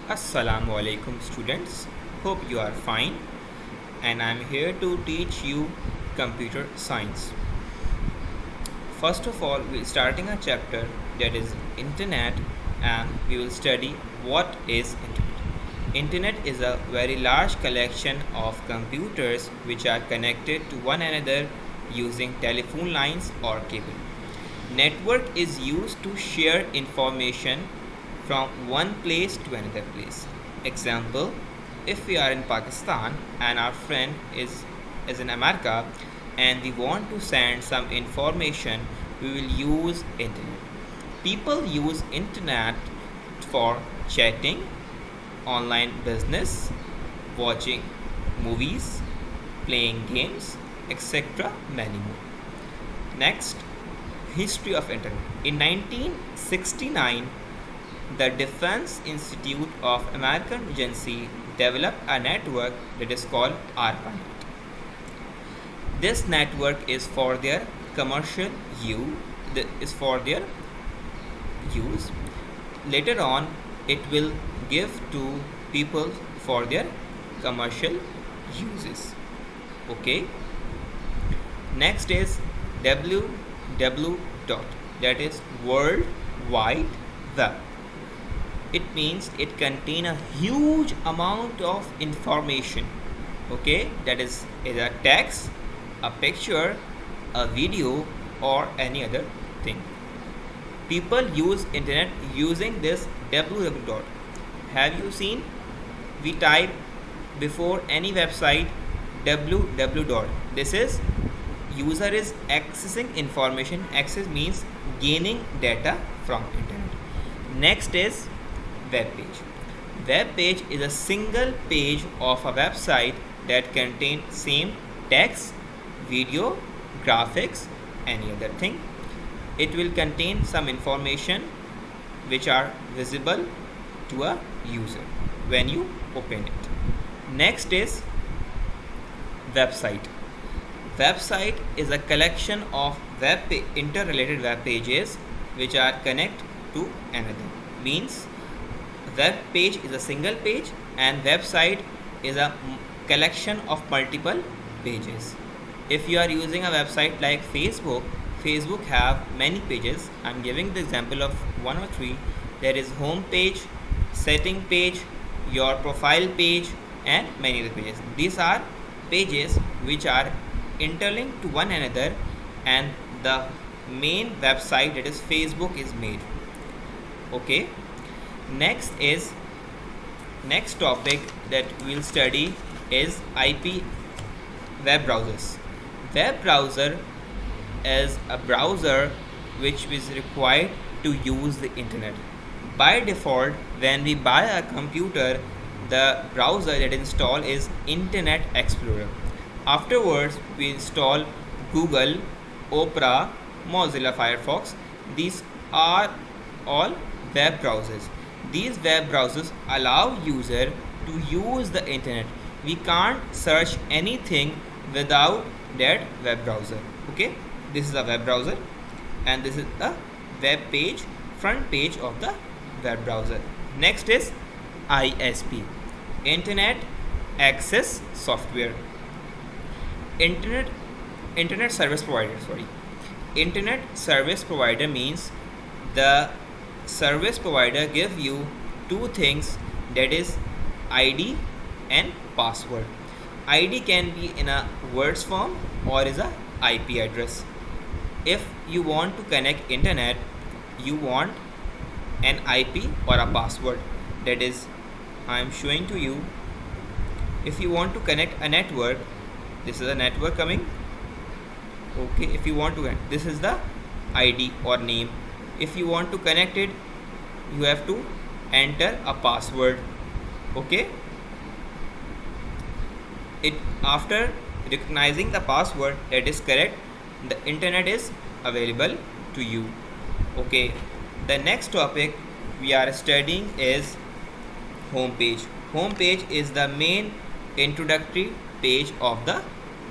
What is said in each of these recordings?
Assalamu alaikum students. Hope you are fine and I am here to teach you computer science. First of all, we are starting a chapter that is internet and we will study what is internet. Internet is a very large collection of computers which are connected to one another using telephone lines or cable. Network is used to share information from one place to another place. Example, if we are in Pakistan and our friend is in America and we want to send some information, we will use internet. People use internet for chatting, online business, watching movies, playing games, etc. many more. Next, history of internet. In 1969, the Defense Institute of American Agency developed a network that is called ARPANET. This network is for their commercial use. Is for their use. Later on, it will give to people for their commercial uses. Okay. Next is www dot, that is World Wide Web. It means it contains a huge amount of information. Okay, that is either text, a picture, a video, or any other thing. People use internet using this www dot. Have you seen? We type before any website www dot. This is user is accessing information. Access means gaining data from internet. Next is web page. Web page is a single page of a website that contains same text, video, graphics, any other thing. It will contain some information which are visible to a user when you open it. Next is website. Website is a collection of interrelated web pages which are connect to another. Means web page is a single page and website is a collection of multiple pages. If you are using a website like Facebook have many pages. I'm giving the example of one or three. There is home page, setting page, your profile page, and many other pages. These are pages which are interlinked to one another and the main website, that is Facebook, is made. Okay. Next topic that we'll study is IP web browsers. Web browser is a browser which is required to use the internet. By default, when we buy a computer, the browser that install is Internet Explorer. Afterwards, we install Google, Opera, Mozilla Firefox. These are all web browsers. These web browsers allow user to use the internet. We can't search anything without that web browser. Okay, this is a web browser and this is the web page, front page of the web browser. Next is ISP, Internet Access Software. Internet service provider, internet service provider means the service provider give you two things, that is ID and password. ID can be in a words form or is a IP address. If you want to connect internet, you want an IP or a password. That is, I am showing to you. If you want to connect a network, this is a network coming. Okay, if you want to, this is the ID or name. If you want to connect it, you have to enter a password. Okay, it after recognizing the password that is correct, the internet is available to you. Okay, the next topic we are studying is home page. Home page is the main introductory page of the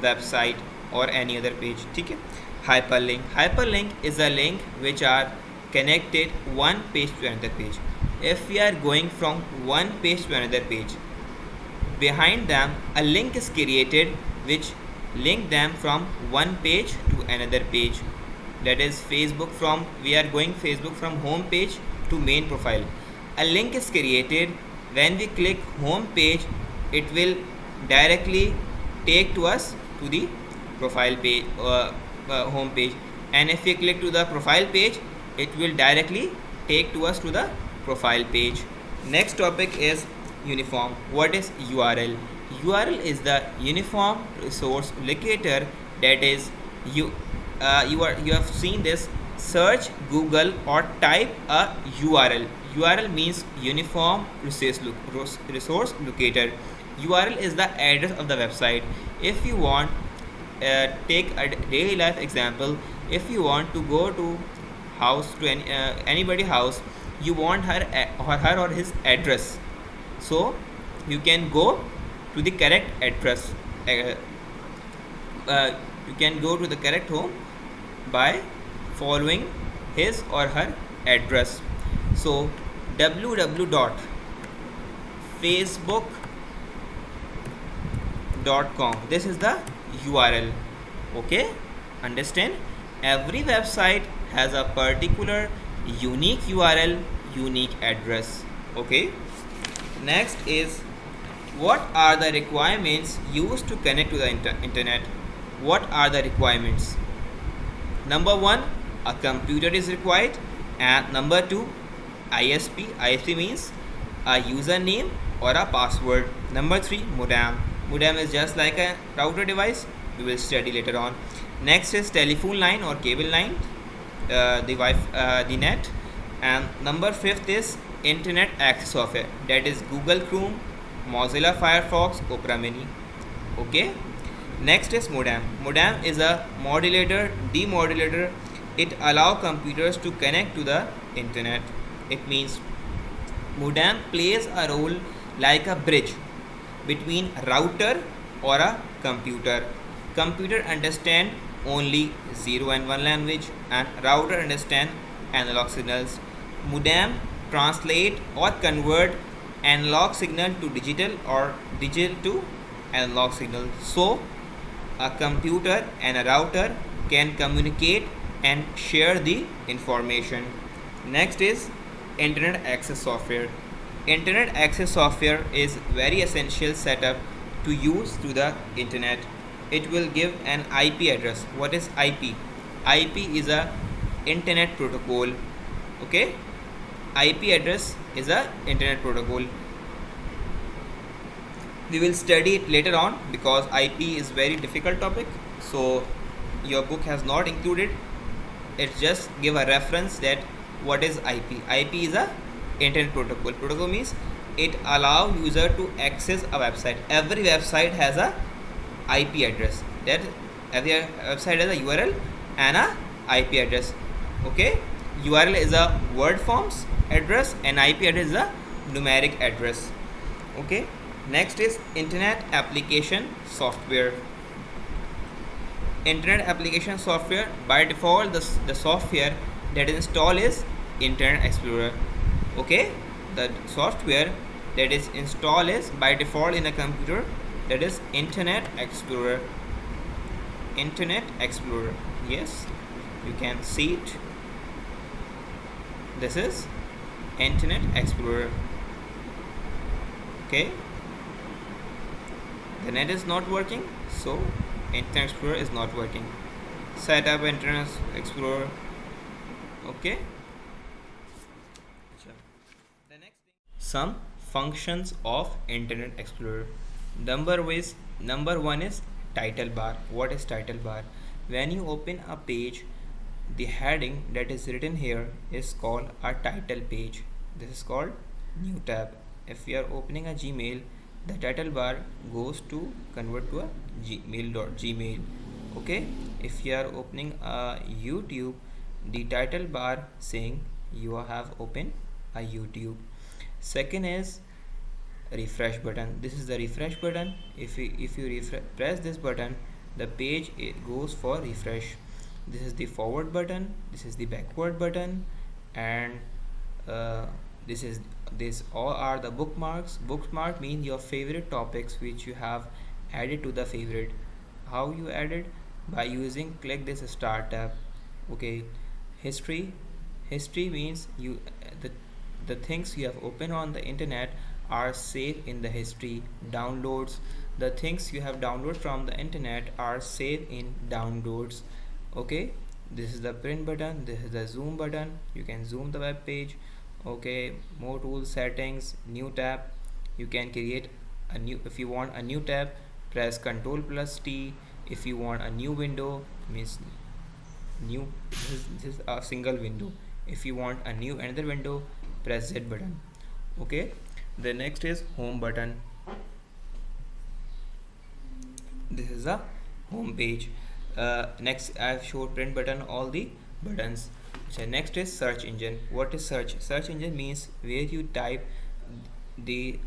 website or any other page. ठीक है. Hyperlink is a link which are connected one page to another page. if we are going from one page to another page, behind them a link is created which link them from one page to another page. That is Facebook, from we are going Facebook from home page to main profile. A link is created. When we click home page, it will directly take to us to the profile page, home page, and if we click to the profile page, it will directly take to us to the profile page. Next topic is uniform. What is URL? URL is the uniform resource locator. That is, you have seen this. Search Google or type a URL. URL means uniform resource locator. URL is the address of the website. If you want, take a daily life example. If you want to go to house to anybody house, you want her or his address, so you can go to the correct address. You can go to the correct home by following his or her address. So www.facebook.com, this is the URL. Okay, understand? Every website has a particular unique URL, unique address. Okay, next is, what are the requirements used to connect to the internet? What are the requirements? Number 1, a computer is required, and number 2, ISP. ISP means a username or a password. Number 3, modem. Modem is just like a router device. We will study later on. Next is telephone line or cable line, the net. And number 5th is internet access software. That is Google Chrome, Mozilla Firefox, Opera Mini. Okay. Next is modem. Modem is a modulator, demodulator. It allows computers to connect to the internet. It means modem plays a role like a bridge between router or a computer. Computer understand only 0 and 1 language, and router understand analog signals. Modem translate or convert analog signal to digital or digital to analog signal. So a computer and a router can communicate and share the information. Next is internet access software. Internet access software is very essential setup to use to the internet. It will give an IP address. What is IP? IP is a internet protocol. Okay, IP address is a internet protocol. We will study it later on because IP is very difficult topic, so your book has not included. It just give a reference that what is IP. IP is a internet protocol. Protocol means it allow user to access a website. Every website has a IP address. That every website has a URL and a IP address. Okay, URL is a word forms address and IP address is a numeric address. Okay, next is internet application software. Internet application software, by default the software that is installed is Internet Explorer. Okay, the software that is installed is by default in a computer, that is Internet Explorer. Internet Explorer, yes, you can see it. This is Internet Explorer. Okay, the net is not working, so Internet Explorer is not working. Set up Internet Explorer. Okay, the next thing, some functions of Internet Explorer. Number one is title bar. What is title bar? When you open a page, the heading that is written here is called a title page. This is called new tab. If you are opening a Gmail, the title bar goes to convert to a gmail. Okay, if you are opening a YouTube, the title bar saying you have opened a YouTube. Second is refresh button. This is the refresh button. If you press this button, the page it goes for refresh. This is the forward button, this is the backward button, and This is this all are the bookmarks. Bookmark mean your favorite topics which you have added to the favorite. How you added? By using click this start tab. Okay. History. History means you the the things you have opened on the internet are saved in the history. Downloads. The things you have downloaded from the internet are saved in downloads. Okay. This is the print button. This is the zoom button. You can zoom the web page. Okay, more tools, settings, new tab. You can create a new, if you want a new tab, press Ctrl plus T. If you want a new window, means new, this is a single window. If you want a new another window, press Z button. Okay, the next is home button. This is a home page. Next I have showed print button, all the buttons. So next is search engine. What is search? Search engine means where you type the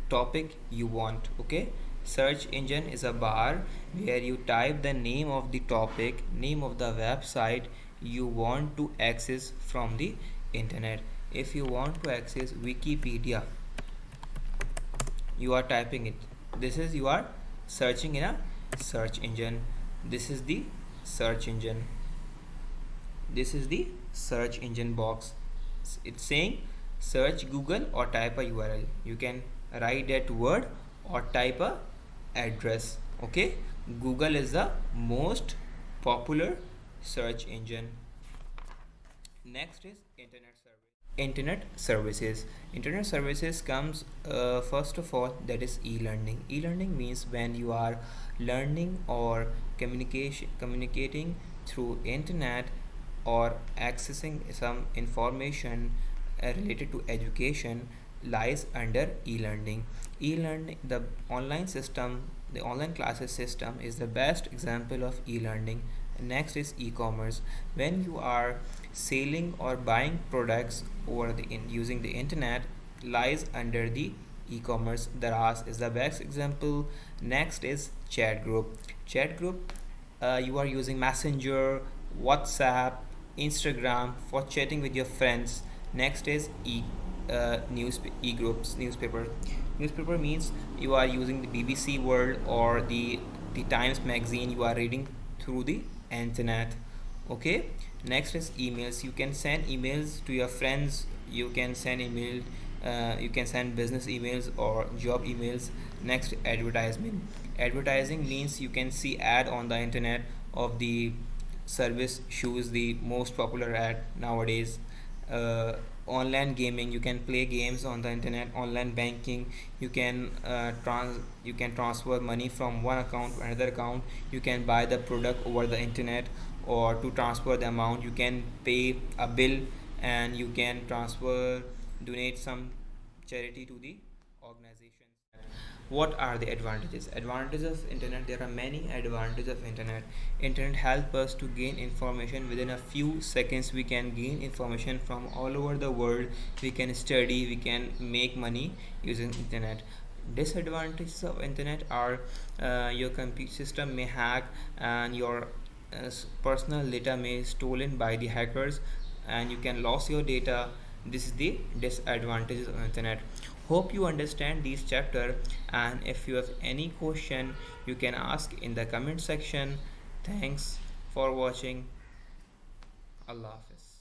topic you want. Okay, search engine is a bar where you type the name of the topic, name of the website you want to access from the internet. If you want to access Wikipedia, you are typing it. This is you are searching in a search engine. This is the search engine. This is the search engine box. It's saying search Google or type a URL. You can write that word or type a address. Okay, Google is the most popular search engine. Next is internet service. Internet services comes first of all, that is e-learning. E-learning means when you are learning or communicating through internet or accessing some information related to education lies under e-learning. E-learning, the online system, the online classes system is the best example of e-learning. Next is e-commerce. When you are selling or buying products over the using the internet lies under the e-commerce. Daraz is the best example. Next is chat group. Chat group, you are using Messenger, WhatsApp, Instagram for chatting with your friends. Next is e-groups, newspaper. Newspaper means you are using the BBC World or the Times magazine. You are reading through the internet. Okay. Next is emails. You can send emails to your friends. You can send email. You can send business emails or job emails. Next, advertisement. Advertising means you can see ad on the internet of the service. Choose the most popular ad nowadays. Online gaming, you can play games on the internet. Online banking, you can transfer money from one account to another account. You can buy the product over the internet, or to transfer the amount you can pay a bill, and you can transfer, donate some charity to the organization. What are the advantages of internet? There are many advantages of internet help us to gain information within a few seconds. We can gain information from all over the world. We can study, we can make money using internet. Disadvantages of internet are your computer system may hack, and your personal data may stolen by the hackers, and you can lose your data. This is the disadvantages of internet. Hope you understand these chapter, and if you have any question you can ask in the comment section. Thanks for watching. Allah Hafiz.